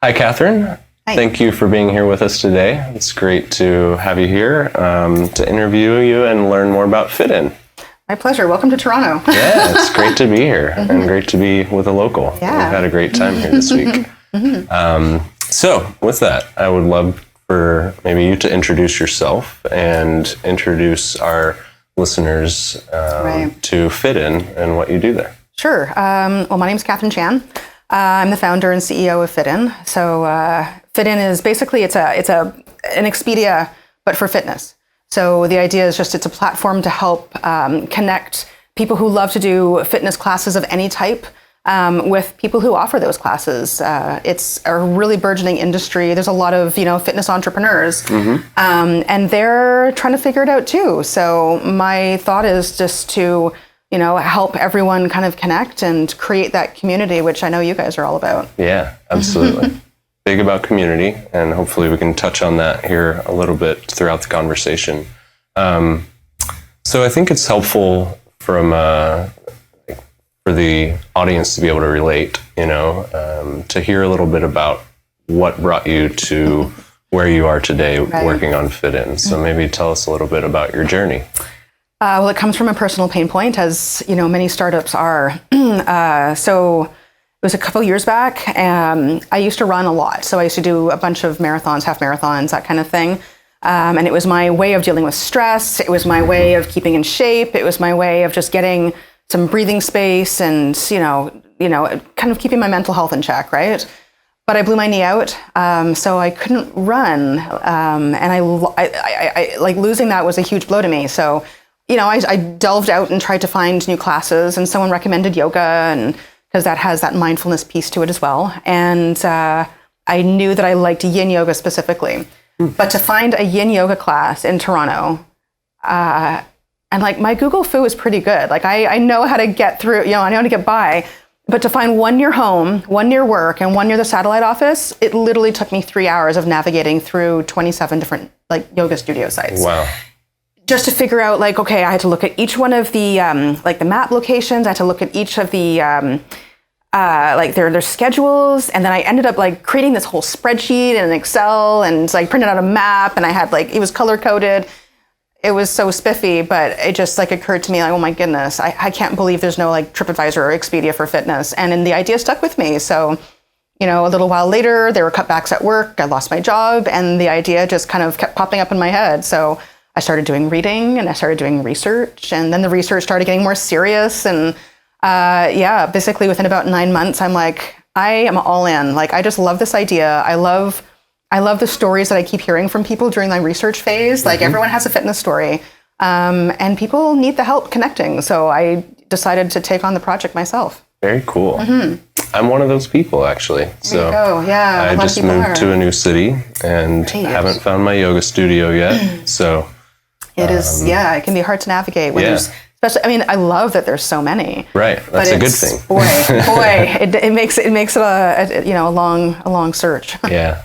Hi, Catherine. Hi. Thank you for being here with us today. It's great to have you here to interview you and learn more about Fit In. My pleasure. Welcome to Toronto. Yeah, it's great to be here and great to be with a local. Yeah. We've had a great time here this week. So with that, I would love for maybe you to introduce yourself and introduce our listeners to Fit In and what you do there. Sure. Well, my name is Catherine Chan. I'm the founder and CEO of Fit In. So Fit In is basically it's an Expedia, but for fitness. So the idea is just it's a platform to help connect people who love to do fitness classes of any type with people who offer those classes. It's a really burgeoning industry. There's a lot of fitness entrepreneurs, and they're trying to figure it out too. So my thought is just to help everyone kind of connect and create that community, which I know you guys are all about. Yeah, absolutely. Big about community, and hopefully we can touch on that here a little bit throughout the conversation. So I think it's helpful for the audience to be able to relate, to hear a little bit about what brought you to where you are today working on Fit In. So maybe tell us a little bit about your journey. Well, it comes from a personal pain point, as many startups are. So it was a couple years back. I used to run a lot. So I used to do a bunch of marathons, half marathons, that kind of thing. And it was my way of dealing with stress. It was my way of keeping in shape. It was my way of just getting some breathing space and, kind of keeping my mental health in check, right? But I blew my knee out, so I couldn't run. And I like losing that was a huge blow to me. So I delved out and tried to find new classes, and someone recommended yoga, and because that has that mindfulness piece to it as well. And I knew that I liked yin yoga specifically. But to find a yin yoga class in Toronto, and like my Google Foo is pretty good. Like I know how to get through, I know how to get by. But to find one near home, one near work, and one near the satellite office, it literally took me 3 hours of navigating through 27 different yoga studio sites. Wow. Just to figure out okay, I had to look at each one of the the map locations. I had to look at each of the their schedules, and then I ended up creating this whole spreadsheet in Excel, and printed out a map, and I had it was color coded. It was so spiffy, but it just occurred to me oh my goodness, I can't believe there's no TripAdvisor or Expedia for fitness, and the idea stuck with me. So a little while later, there were cutbacks at work. I lost my job, and the idea just kind of kept popping up in my head. So I started doing reading, and I started doing research, and then the research started getting more serious. And basically within about 9 months, I'm I am all in. I just love this idea. I love the stories that I keep hearing from people during my research phase. Everyone has a fitness story, and people need the help connecting. So I decided to take on the project myself. Very cool. I'm one of those people, actually. There you go. Yeah, I just moved to a new city and haven't found my yoga studio yet. So it is, it can be hard to navigate when there's, especially, I love that there's so many. Right, that's a good thing. Boy, it makes it a long search. Yeah.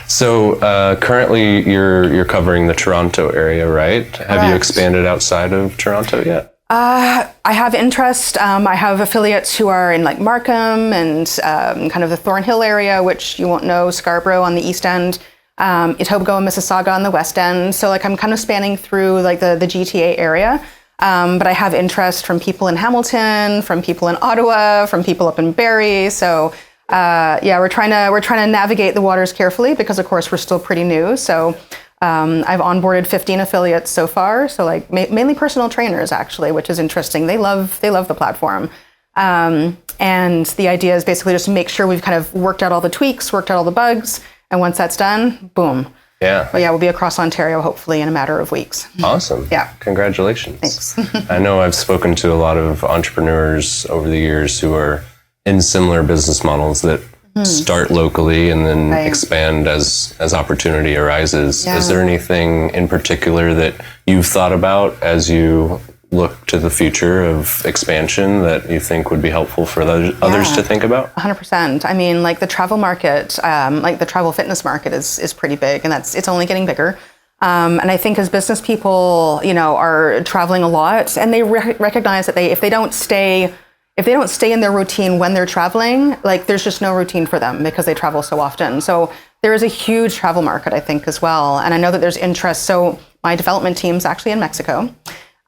So currently you're covering the Toronto area, right? Have you expanded outside of Toronto yet? I have interest. I have affiliates who are in Markham and kind of the Thornhill area, which you won't know, Scarborough on the east end, Etobicoke and Mississauga on the west end. So I'm kind of spanning through the GTA area. But I have interest from people in Hamilton, from people in Ottawa, from people up in Barrie. So we're trying to navigate the waters carefully because of course we're still pretty new. So I've onboarded 15 affiliates so far. So mainly personal trainers actually, which is interesting. They love the platform. And the idea is basically just to make sure we've kind of worked out all the tweaks, worked out all the bugs. And once that's done, boom. Yeah. But we'll be across Ontario hopefully in a matter of weeks. Awesome. Yeah. Congratulations. Thanks. I know I've spoken to a lot of entrepreneurs over the years who are in similar business models that start locally and then expand as opportunity arises. Yeah. Is there anything in particular that you've thought about as you look to the future of expansion that you think would be helpful for others to think about? 100%. The travel market, the travel fitness market is pretty big, and it's only getting bigger. And I think as business people, are traveling a lot, and they recognize that if they don't stay if they don't stay in their routine when they're traveling, like there's just no routine for them because they travel so often. So there is a huge travel market, I think, as well. And I know that there's interest. So my development team's actually in Mexico.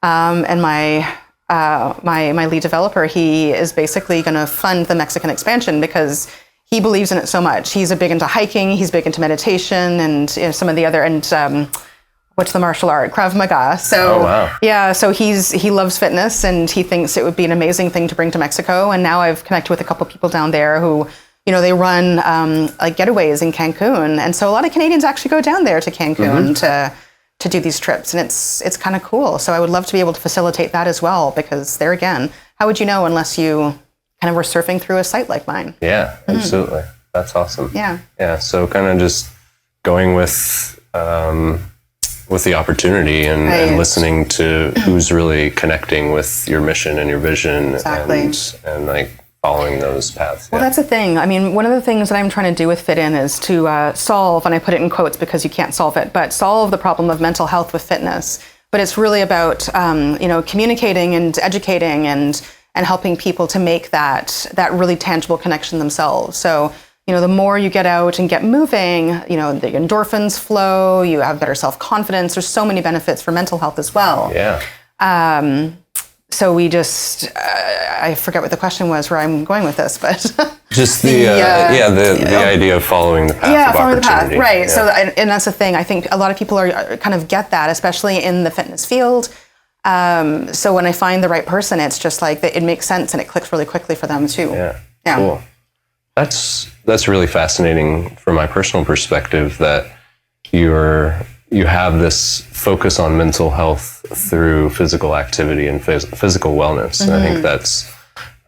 And my lead developer, he is basically going to fund the Mexican expansion because he believes in it so much. He's big into hiking, he's big into meditation, and some of the other, and what's the martial art? Krav Maga. So yeah, so he loves fitness, and he thinks it would be an amazing thing to bring to Mexico. And now I've connected with a couple people down there who, they run like getaways in Cancun, and so a lot of Canadians actually go down there to Cancun to do these trips, and it's kind of cool. So I would love to be able to facilitate that as well, because there again, how would you know unless you kind of were surfing through a site like mine? Yeah, absolutely. That's awesome. Yeah. Yeah. So kind of just going with the opportunity and listening to who's really connecting with your mission and your vision, and like following those paths. Well, that's the thing. I mean, one of the things that I'm trying to do with Fit In is to solve, and I put it in quotes because you can't solve it, but solve the problem of mental health with fitness. But it's really about, communicating and educating and helping people to make that really tangible connection themselves. So, the more you get out and get moving, the endorphins flow, you have better self-confidence. There's so many benefits for mental health as well. Yeah. So we just, I forget what the question was, where I'm going with this, but just the idea of following the path of following opportunity. The path, right? Yeah. So, and that's the thing. I think a lot of people are kind of get that, especially in the fitness field. So when I find the right person, it's just like it makes sense and it clicks really quickly for them too. Yeah. Cool. That's really fascinating from my personal perspective, that you have this focus on mental health through physical activity and physical wellness. And I think that's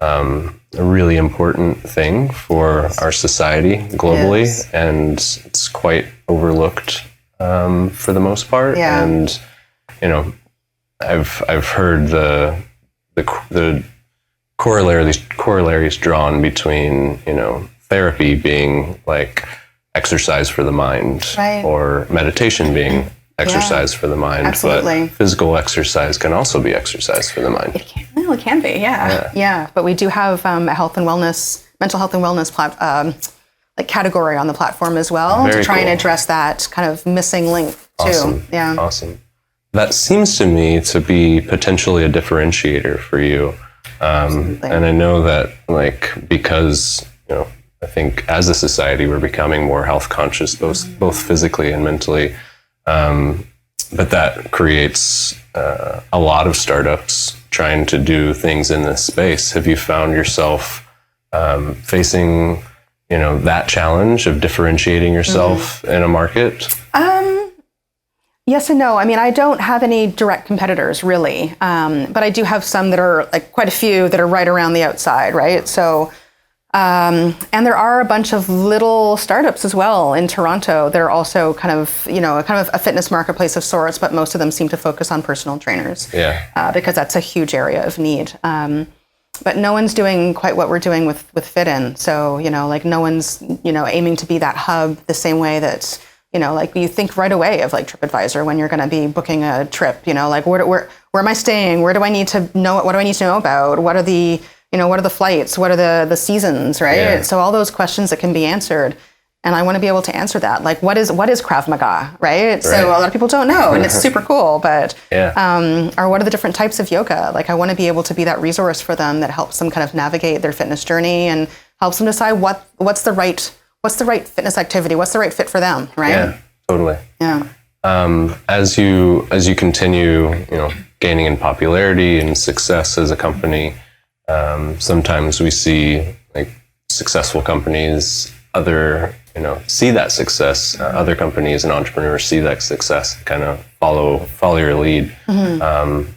a really important thing for our society globally, and it's quite overlooked for the most part. Yeah. And I've heard the corollaries drawn between therapy being like exercise for the mind, or meditation being exercise for the mind. Absolutely. But physical exercise can also be exercise for the mind. It can be, yeah. But we do have a mental health and wellness category on the platform as well, to try and address that kind of missing link too. Awesome. Yeah. Awesome. That seems to me to be potentially a differentiator for you. And I know that because I think as a society, we're becoming more health conscious, both physically and mentally. But that creates a lot of startups trying to do things in this space. Have you found yourself facing, that challenge of differentiating yourself in a market? Yes and no. I mean, I don't have any direct competitors really, but I do have some that are quite a few that are right around the outside, right? So. And there are a bunch of little startups as well in Toronto that are also kind of a fitness marketplace of sorts, but most of them seem to focus on personal trainers. Yeah. Because that's a huge area of need. But no one's doing quite what we're doing with Fit In. So, no one's, aiming to be that hub the same way that, you think right away of TripAdvisor when you're going to be booking a trip, where am I staying? What do I need to know about? What are the flights? What are the seasons, right? Yeah. So all those questions that can be answered. And I want to be able to answer that. What is Krav Maga, right? So a lot of people don't know, and it's super cool, but, or what are the different types of yoga? I want to be able to be that resource for them that helps them kind of navigate their fitness journey and helps them decide what's the right fitness activity, what's the right fit for them, right? Yeah, totally. Yeah. As you continue, gaining in popularity and success as a company, sometimes we see successful companies, see that success. Other companies and entrepreneurs see that success, kind of follow your lead. Mm-hmm.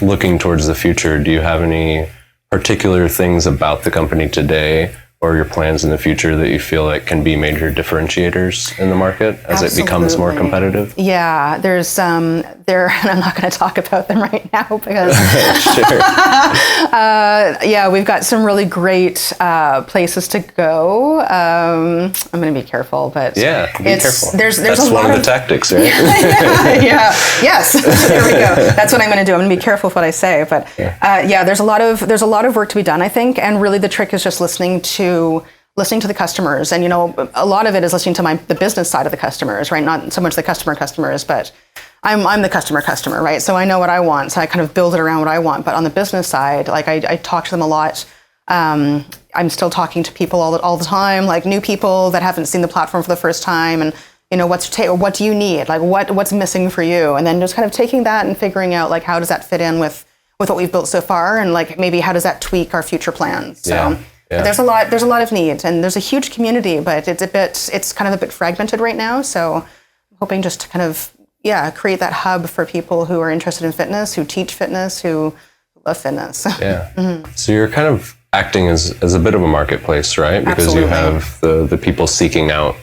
Looking towards the future, do you have any particular things about the company today or your plans in the future that you feel like can be major differentiators in the market as it becomes more competitive? Yeah, there's and I'm not going to talk about them right now because we've got some really great places to go. I'm going to be careful, but be careful. There's That's a lot one of the tactics, right? Yes. There we go. That's what I'm going to do. I'm going to be careful with what I say, but there's a lot of work to be done, I think, and really the trick is just listening to the customers, and a lot of it is listening to the business side of the customers, right? Not so much the customers, but I'm the customer, right? So I know what I want, so I kind of build it around what I want. But on the business side, like I talk to them a lot. I'm still talking to people all the time, like new people that haven't seen the platform for the first time, and what do you need? Like what's missing for you? And then just kind of taking that and figuring out like how does that fit in with what we've built so far, and like maybe how does that tweak our future plans? So there's a lot of need, and there's a huge community, but it's kind of a bit fragmented right now. So I'm hoping just to kind of create that hub for people who are interested in fitness, who teach fitness, who love fitness. Yeah. So you're kind of acting as a bit of a marketplace, right? Because Absolutely. you have the people seeking out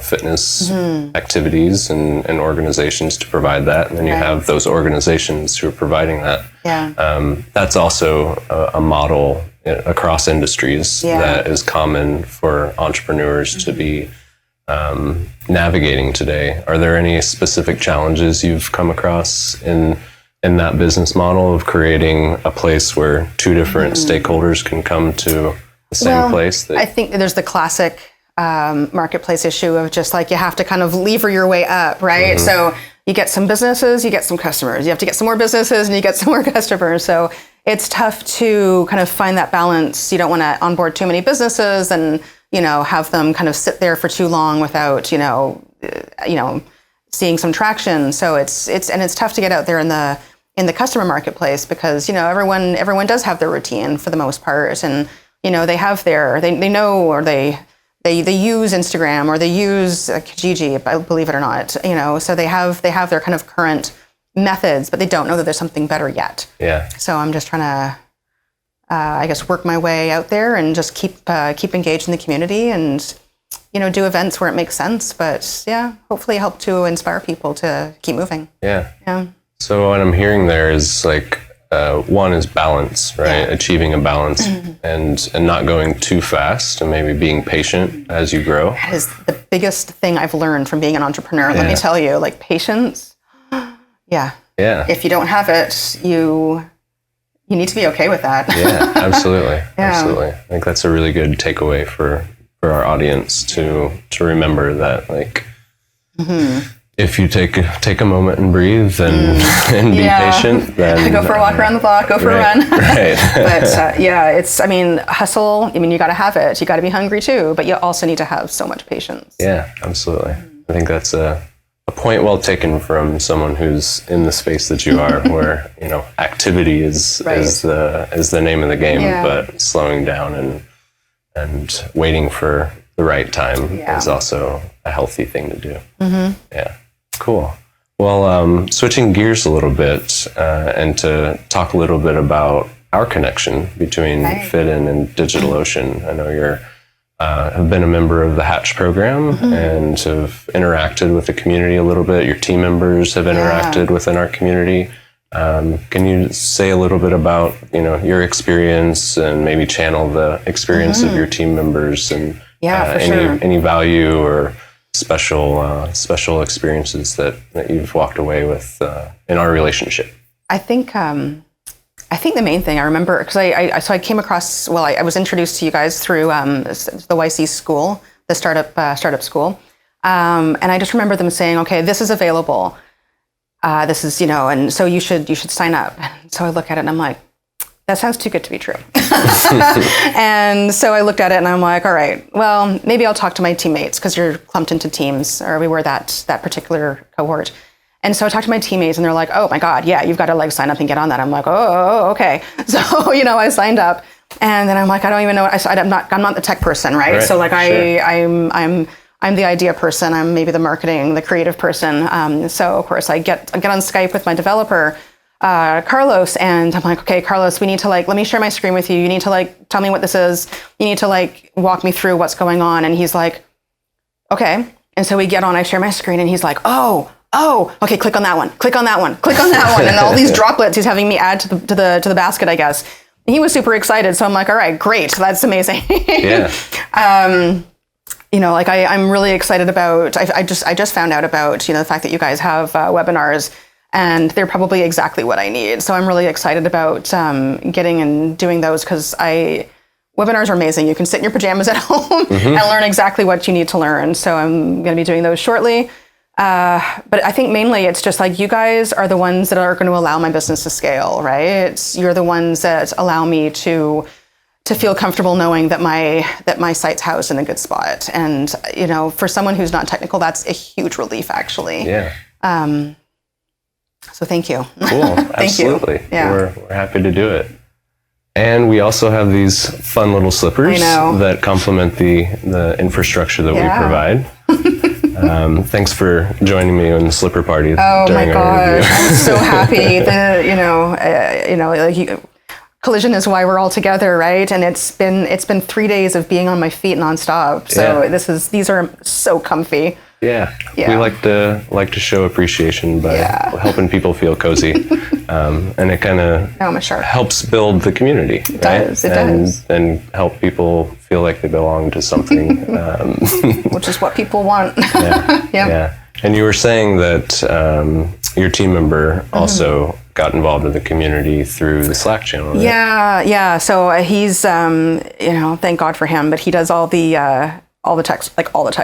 fitness activities and organizations to provide that. And then you have those organizations who are providing that. Yeah. That's also a model across industries that is common for entrepreneurs to be navigating today. Are there any specific challenges you've come across in that business model of creating a place where two different stakeholders can come to the same place? I think there's the classic marketplace issue of just like you have to kind of lever your way up, right? So you get some businesses, you get some customers. You have to get some more businesses and you get some more customers. So it's tough to kind of find that balance. You don't want to onboard too many businesses and have them kind of sit there for too long without, seeing some traction. So it's tough to get out there in the customer marketplace because, everyone does have their routine for the most part. And, they have they know, or they use Instagram or they use Kijiji, believe it or not, so they have their kind of current methods, but they don't know that there's something better yet. Yeah. So I'm just trying to, work my way out there and just keep engaged in the community and, do events where it makes sense. But hopefully help to inspire people to keep moving. Yeah. Yeah. So what I'm hearing there is like, one is balance, right? Achieving a balance and not going too fast and maybe being patient as you grow. That is the biggest thing I've learned from being an entrepreneur. Let me tell you, like patience. Yeah. If you don't have it, you need to be okay with that. Absolutely. Absolutely. I think that's a really good takeaway for our audience to remember that, like, if you take a moment and breathe and be patient, then go for a walk around the block, go for a run. Right. But hustle. You got to have it. You got to be hungry too, but you also need to have so much patience. Yeah, absolutely. I think that's a point well taken from someone who's in the space that you are, where activity is the name of the game, but slowing down and waiting for the right time is also a healthy thing to do. Yeah, cool. Well, switching gears a little bit and to talk a little bit about our connection between Fit-In and DigitalOcean. I know you're have been a member of the Hatch program and have interacted with the community a little bit. Your team members have interacted within our community. Can you say a little bit about your experience and maybe channel the experience of your team members and any value or special experiences that you've walked away with in our relationship? I think the main thing I remember, because I came across, I was introduced to you guys through the YC school, the startup school, and I just remember them saying, okay, this is available, this is and so you should sign up. So I look at it and I'm like, that sounds too good to be true. And so I looked at it and I'm like, all right, well, maybe I'll talk to my teammates because you're clumped into teams, or we were that particular cohort. And so I talked to my teammates and they're like, oh my God, you've got to sign up and get on that. I'm like, oh, okay. So, I signed up and then I'm like, I don't even know. I'm not the tech person, right? So I'm the idea person. I'm maybe the marketing, the creative person. So of course I get on Skype with my developer, Carlos, and I'm like, okay, Carlos, we need to let me share my screen with you. You need to tell me what this is. You need to walk me through what's going on. And he's like, okay. And so we get on, I share my screen and he's like, oh, okay, click on that one, click on that one, click on that one. And all these droplets he's having me add to the basket, I guess. he was super excited. So I'm like, all right, great. That's amazing. Yeah. Like I'm really excited about, I just found out about, the fact that you guys have webinars, and they're probably exactly what I need. So I'm really excited about getting and doing those, because webinars are amazing. You can sit in your pajamas at home and learn exactly what you need to learn. So I'm going to be doing those shortly. But I think mainly it's just like, you guys are the ones that are going to allow my business to scale, right? You're the ones that allow me to feel comfortable knowing that my site's housed in a good spot. And, for someone who's not technical, that's a huge relief, actually. Yeah. So thank you. Cool. Absolutely. Yeah. We're happy to do it. And we also have these fun little slippers that complement the infrastructure that we provide. Thanks for joining me on the slipper party during our review. I'm so happy. Collision is why we're all together, right? And it's been 3 days of being on my feet nonstop. So these are so comfy. Yeah. We like to show appreciation by helping people feel cozy, and it kind of helps build the community. It does. And help people feel like they belong to something, which is what people want. Yeah. And you were saying that your team member also got involved in the community through the Slack channel. Right? Yeah. So he's, thank God for him, but he does all the tech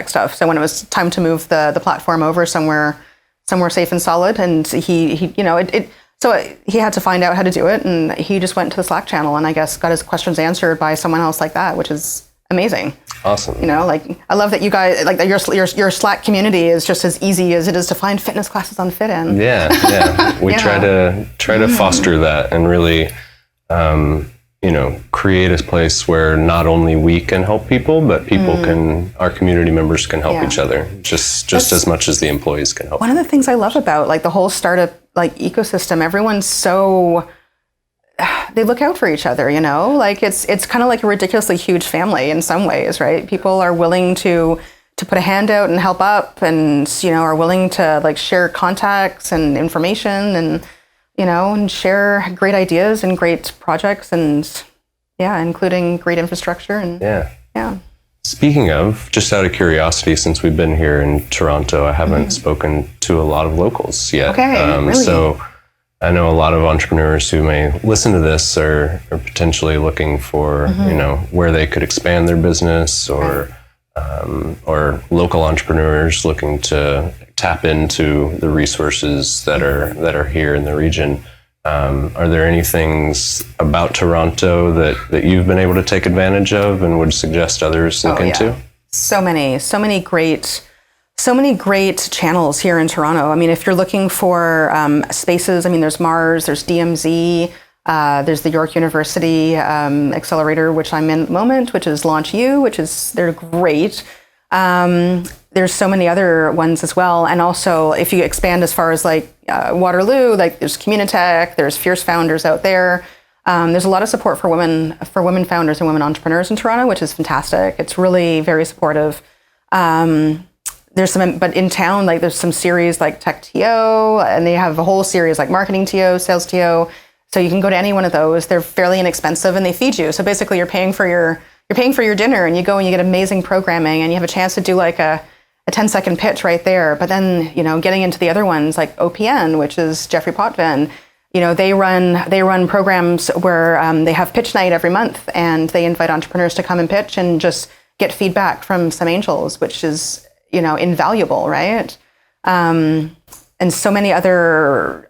stuff. So when it was time to move the platform over somewhere safe and solid, and so he had to find out how to do it, and he just went to the Slack channel and I guess got his questions answered by someone else like that, which is amazing. Awesome. I love that you guys, like, your Slack community is just as easy as it is to find fitness classes on FitIn. Yeah. We try to foster that and really, create a place where not only we can help people, but people our community members can help each other just as much as the employees can help. One of the things I love about the whole startup ecosystem, everyone's they look out for each other, it's kind of like a ridiculously huge family in some ways, right? People are willing to put a hand out and help up, and, are willing to share contacts and information, and, and share great ideas and great projects, and including great infrastructure. And Speaking of, just out of curiosity, since we've been here in Toronto, I haven't spoken to a lot of locals yet. Okay, really? So I know a lot of entrepreneurs who may listen to this are potentially looking for, where they could expand their business, or local entrepreneurs looking to tap into the resources that are here in the region. Are there any things about Toronto that you've been able to take advantage of and would suggest others look into? So many great channels here in Toronto. I mean, if you're looking for spaces, there's Mars, there's DMZ, there's the York University Accelerator, which I'm in at the moment, which is Launch U, they're great. There's so many other ones as well. And also, if you expand as far as Waterloo, there's Communitech, there's Fierce Founders out there. There's a lot of support for women founders and women entrepreneurs in Toronto, which is fantastic. It's really very supportive. There's some, but in town, there's some series like Tech TO, and they have a whole series like Marketing TO, Sales TO. So you can go to any one of those. They're fairly inexpensive, and they feed you. So basically, you're paying for your dinner, and you go and you get amazing programming, and you have a chance to do a 10-second pitch right there. But then, getting into the other ones like OPN, which is Jeffrey Potvin, they run programs where they have pitch night every month, and they invite entrepreneurs to come and pitch and just get feedback from some angels, which is, invaluable, right? And so many other,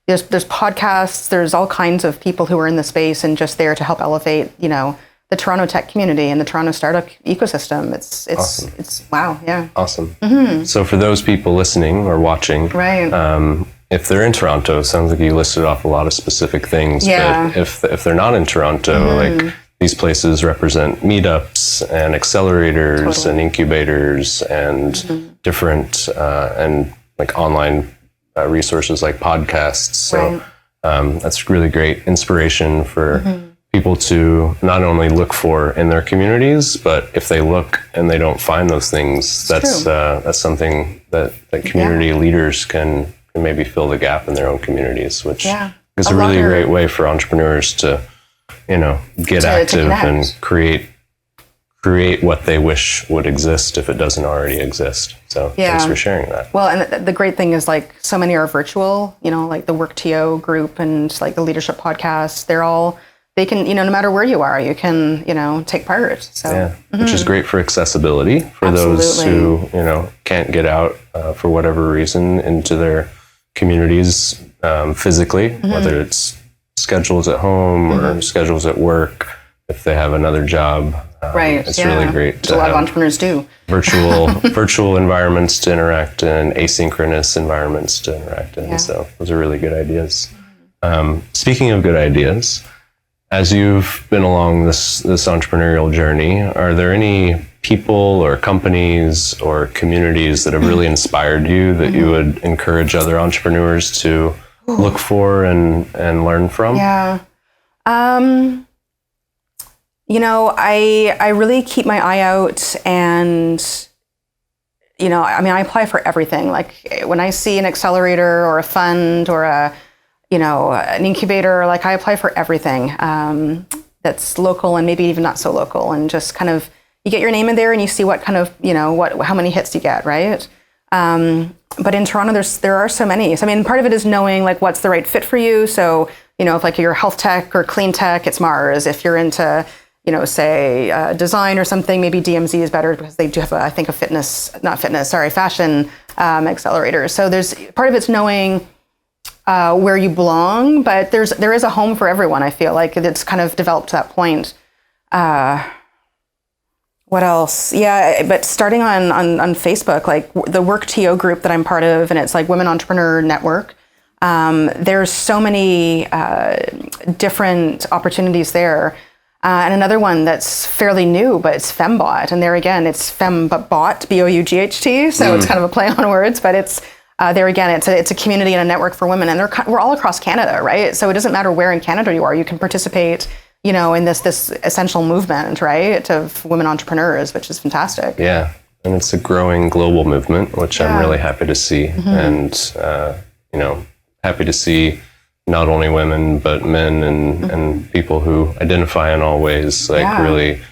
there's podcasts, there's all kinds of people who are in the space and just there to help elevate, the Toronto tech community and the Toronto startup ecosystem. It's awesome. It's wow. Yeah. Awesome. So for those people listening or watching, right. If they're in Toronto, it sounds like you listed off a lot of specific things. Yeah. But if they're not in Toronto, these places represent meetups and accelerators and incubators and different and online resources like podcasts. So that's really great inspiration for people to not only look for in their communities, but if they look and they don't find those things, that's something that community leaders can maybe fill the gap in their own communities, which It's a really great way for entrepreneurs to, get active and create what they wish would exist if it doesn't already exist. So thanks for sharing that. Well, and the great thing is like so many are virtual, like the Work TO group and like the leadership podcast, they can, no matter where you are, you can, take part. So which is great for accessibility for those who, can't get out for whatever reason into their communities physically, whether it's schedules at home or schedules at work, if they have another job. It's really great to a lot of entrepreneurs do. virtual environments to interact in, asynchronous environments to interact in. So those are really good ideas. Speaking of good ideas, as you've been along this entrepreneurial journey, are there any people or companies or communities that have really inspired you that you would encourage other entrepreneurs to look for and learn from? Yeah. I really keep my eye out and, I apply for everything. Like when I see an accelerator or a fund or an incubator, like I apply for everything that's local and maybe even not so local, and just kind of, you get your name in there and you see what kind of, how many hits you get, right? But in Toronto, there are so many. So, part of it is knowing like what's the right fit for you. So, if like you're health tech or clean tech, it's Mars. If you're into, say design or something, maybe DMZ is better because they do have a fashion accelerator. So there's part of it's knowing where you belong, but there is a home for everyone. I feel like it's kind of developed to that point. What else? Yeah, but starting on Facebook, like the Work TO group that I'm part of, and it's like Women Entrepreneur Network. There's so many different opportunities there. And another one that's fairly new, but it's FemBot. And there again, it's Fem but Bot, BOUGHT. So it's kind of a play on words, but it's there again, it's a community and a network for women. And we're all across Canada, right? So it doesn't matter where in Canada you are, you can participate, in this essential movement, right, of women entrepreneurs, which is fantastic. Yeah. And it's a growing global movement, which I'm really happy to see. And, happy to see not only women, but men and people who identify in all ways, like really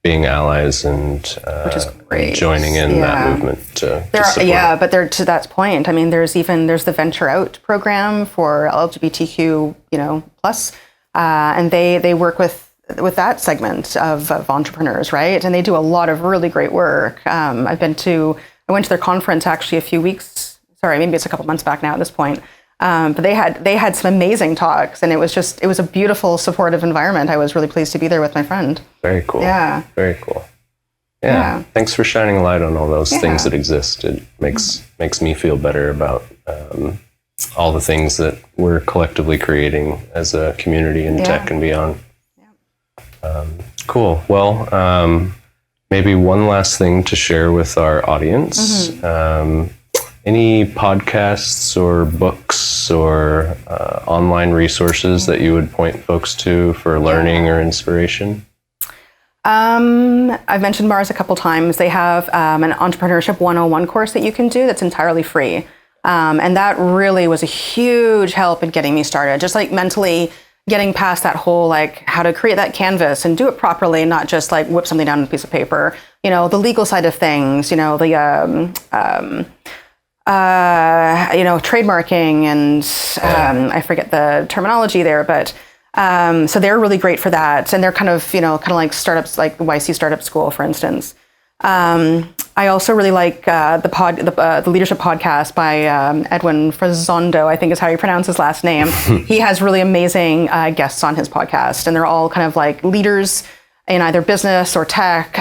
being allies and joining in that movement to support. But there, to that point, there's the Venture Out program for LGBTQ, plus, and they work with that segment of entrepreneurs, right? And they do a lot of really great work. I went to their conference actually maybe it's a couple months back now at this point. But they had some amazing talks, and it was a beautiful, supportive environment. I was really pleased to be there with my friend. Very cool. Yeah. Very cool. Yeah. Thanks for shining a light on all those things that exist. It makes me feel better about all the things that we're collectively creating as a community in tech and beyond. Yeah. Cool. Well, maybe one last thing to share with our audience. Any podcasts or books or online resources that you would point folks to for learning or inspiration? I've mentioned Mars a couple times. They have an Entrepreneurship 101 course that you can do that's entirely free. And that really was a huge help in getting me started, just like mentally getting past that whole, like how to create that canvas and do it properly, not just like whip something down on a piece of paper, the legal side of things, trademarking and I forget the terminology there, but so they're really great for that, and they're kind of like startups, like the YC Startup School, for instance. I also really like the leadership podcast by Edwin Frazondo, I think is how you pronounce his last name. He has really amazing guests on his podcast, and they're all kind of like leaders in either business or tech,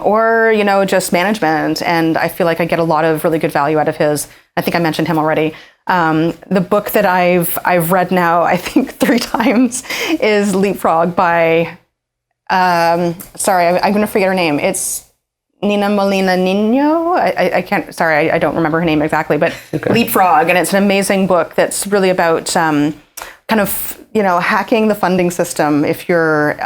or, just management. And I feel like I get a lot of really good value out of his. I think I mentioned him already. The book that I've read now, I think 3 times, is Leapfrog by, I'm going to forget her name. It's Nina Molina Nino. I can't, I don't remember her name exactly, but Leapfrog. And it's an amazing book that's really about, kind of, hacking the funding system. If you're,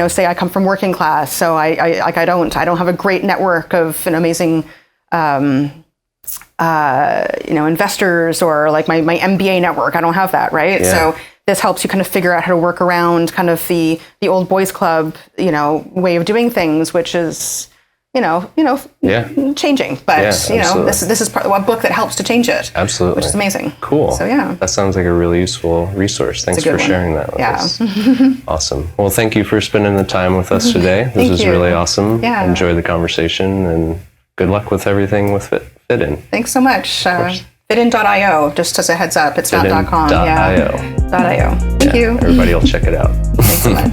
say I come from working class, so I don't have a great network of an amazing, investors or like my MBA network. I don't have that, right? Yeah. So this helps you kind of figure out how to work around kind of the old boys club, way of doing things, which is, changing. But, this is a book that helps to change it. Absolutely. Which is amazing. Cool. So, yeah. That sounds like a really useful resource. Thanks for sharing that with us. Awesome. Well, thank you for spending the time with us today. This was really awesome. Yeah. Enjoy the conversation, and good luck with everything with Fit-In. Thanks so much. Fitin.io, just as a heads up. It's not .com. Fitin.io. .io. Thank you. Everybody will check it out. Thanks so much.